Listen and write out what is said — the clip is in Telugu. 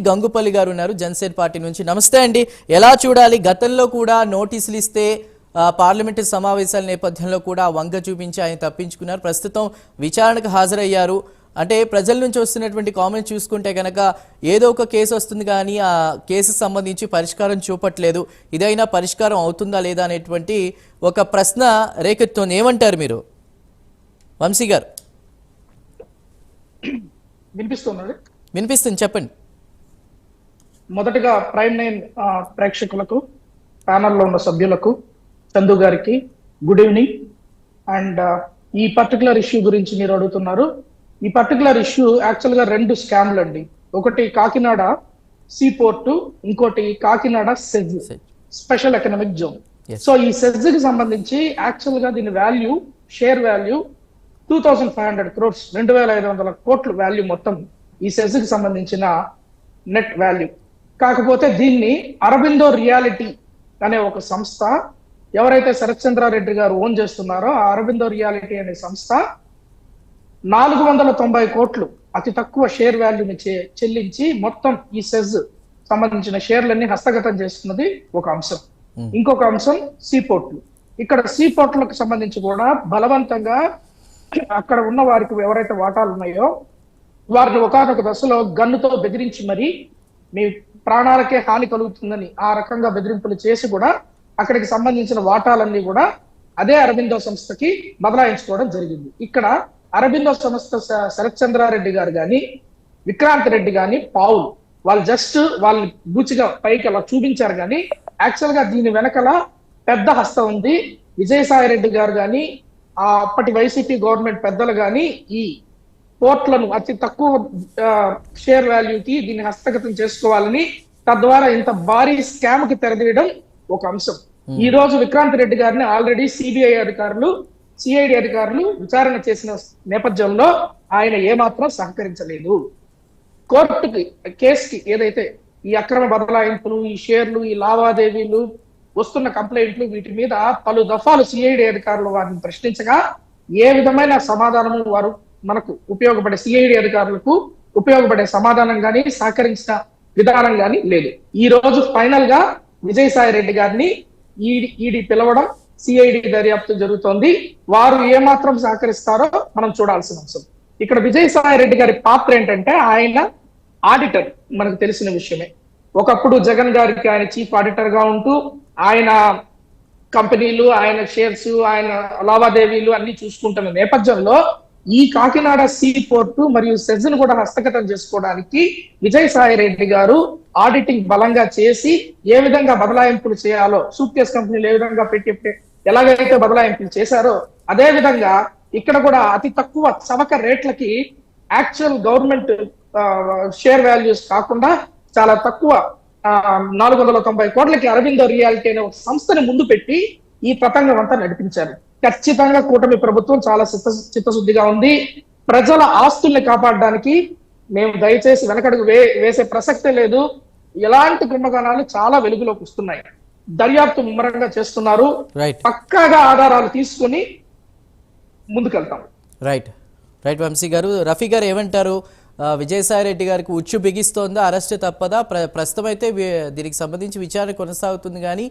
గంగుపల్లి గారు ఉన్నారు జనసేన పార్టీ నుంచి. నమస్తే అండి. ఎలా చూడాలి? గతంలో కూడా నోటీసులు ఇస్తే పార్లమెంటు సమావేశాల నేపథ్యంలో కూడా వంగ చూపించి ఆయన తప్పించుకున్నారు. ప్రస్తుతం విచారణకు హాజరయ్యారు. అంటే ప్రజల నుంచి వస్తున్నటువంటి కామెంట్స్ చూసుకుంటే కనుక ఏదో ఒక కేసు వస్తుంది కానీ ఆ కేసు సంబంధించి పరిష్కారం చూపట్లేదు. ఇదైనా పరిష్కారం అవుతుందా లేదా అనేటువంటి ఒక ప్రశ్న రేకెత్తుతోంది. ఏమంటారు మీరు వంశీ గారు? వినిపిస్తుంది, చెప్పండి. మొదటగా ప్రైమ్ 9 ప్రేక్షకులకు, ప్యానల్లో ఉన్న సభ్యులకు, చందు గారికి గుడ్ ఈవినింగ్. అండ్ ఈ పర్టికులర్ ఇష్యూ గురించి మీరు అడుగుతున్నారు. ఈ పర్టికులర్ ఇష్యూ యాక్చువల్ గా 2 స్కామ్లు అండి. ఒకటి కాకినాడ సీ పోర్టు, ఇంకోటి Kakinada SEZ, special economic zone. So ఈ సెజ్ కి సంబంధించి యాక్చువల్ గా దీని వాల్యూ, షేర్ వాల్యూ 2500 crores, 2500 కోట్ల వాల్యూ మొత్తం ఈ సెజ్ కి సంబంధించిన నెట్ వాల్యూ. కాకపోతే దీన్ని అరబిందో రియాలిటీ అనే ఒక సంస్థ, ఎవరైతే శరత్ చంద్రారెడ్డి గారు ఓన్ చేస్తున్నారో ఆ అరబిందో రియాలిటీ అనే సంస్థ 490 కోట్లు అతి తక్కువ షేర్ వాల్యూని చెల్లించి మొత్తం ఈ సెజ్ సంబంధించిన షేర్లన్నీ హస్తగతం చేస్తున్నది ఒక అంశం. ఇంకొక అంశం సీపోర్ట్లు. ఇక్కడ సీపోర్ట్లకు సంబంధించి కూడా బలవంతంగా అక్కడ ఉన్న వారికి ఎవరైతే వాటాలు ఉన్నాయో వారిని ఒకానొక దశలో గన్నుతో బెదిరించి మరి మీ ప్రాణాలకే హాని కలుగుతుందని ఆ రకంగా బెదిరింపులు చేసి కూడా అక్కడికి సంబంధించిన వాటాలన్నీ కూడా అదే అరబిందో సంస్థకి బదలాయించుకోవడం జరిగింది. ఇక్కడ అరబిందో సంస్థ శరత్ చంద్రారెడ్డి గారు కానీ, విక్రాంత్ రెడ్డి కానీ, పావుల్ వాళ్ళు జస్ట్ వాళ్ళని బూచిగా పైకి అలా చూపించారు కానీ యాక్చువల్ గా దీని వెనకల పెద్ద హస్తం ఉంది. విజయసాయి రెడ్డి గారు కానీ, అప్పటి వైసీపీ గవర్నమెంట్ పెద్దలు కానీ ఈ పోర్ట్లను అతి తక్కువ షేర్ వాల్యూకి దీన్ని హస్తగతం చేసుకోవాలని, తద్వారా ఇంత భారీ స్కామ్ కి తెరదీయడం ఒక అంశం. ఈ రోజు విక్రాంత్ రెడ్డి గారిని ఆల్రెడీ సిబిఐ అధికారులు, సిఐడి అధికారులు విచారణ చేసిన నేపథ్యంలో ఆయన ఏమాత్రం సహకరించలేదు. కోర్టుకి కేసుకి ఏదైతే ఈ అక్రమ బదలాయింపులు, ఈ షేర్లు, ఈ లావాదేవీలు, వస్తున్న కంప్లైంట్లు, వీటి మీద పలు దఫాలు సిఐడి అధికారులు వారిని ప్రశ్నించగా ఏ విధమైన సమాధానము వారు మనకు ఉపయోగపడే, సిఐడి అధికారులకు ఉపయోగపడే సమాధానం కానీ సహకరించిన విధానం కానీ లేదు. ఈ రోజు ఫైనల్ గా విజయసాయి రెడ్డి గారిని ఈడీ పిలవడం, సిఐడి దర్యాప్తు జరుగుతోంది. వారు ఏమాత్రం సహకరిస్తారో మనం చూడాల్సిన అంశం. ఇక్కడ విజయసాయి రెడ్డి గారి పాత్ర ఏంటంటే ఆయన ఆడిటర్, మనకు తెలిసిన విషయమే. ఒకప్పుడు జగన్ గారికి ఆయన చీఫ్ ఆడిటర్ గా ఉంటూ ఆయన కంపెనీలు, ఆయన షేర్స్, ఆయన లావాదేవీలు అన్ని చూసుకుంటున్న నేపథ్యంలో ఈ కాకినాడ సీ పోర్టు మరియు సెజ్ ను కూడా హస్తగతం చేసుకోవడానికి విజయసాయి రెడ్డి గారు ఆడిటింగ్ బలంగా చేసి ఏ విధంగా బదలాయింపులు చేయాలో, సూట్ కేస్ కంపెనీలు ఏ విధంగా పెట్టి ఎలాగైతే బదలాయింపులు చేశారో అదే విధంగా ఇక్కడ కూడా అతి తక్కువ చవక రేట్లకి యాక్చువల్ గవర్నమెంట్ షేర్ వాల్యూస్ కాకుండా చాలా తక్కువ 490 కోట్లకి అరబిందో రియాలిటీ అనే ఒక సంస్థని ముందు పెట్టి ఈ పతంగం అంతా నడిపించారు. ఖచ్చితంగా కూటమి ప్రభుత్వం చాలా చిత్తశుద్ధిగా ఉంది. ప్రజల ఆస్తుల్ని కాపాడడానికి మేము దయచేసి వెనకడుగు వేసే ప్రసక్తే లేదు. ఎలాంటి కుంభకోణాలు చాలా వెలుగులోకి వస్తున్నాయి. దర్యాప్తు ముమ్మరంగా చేస్తున్నారు. పక్కాగా ఆధారాలు తీసుకుని ముందుకెళ్తాం. రైట్ వంశీ గారు. రఫీ గారు ఏమంటారు? విజయసాయి రెడ్డి గారికి ఉచ్చు బిగిస్తోందా? అరెస్ట్ తప్పదా? ప్రస్తుతం అయితే దీనికి సంబంధించి విచారణ కొనసాగుతుంది కానీ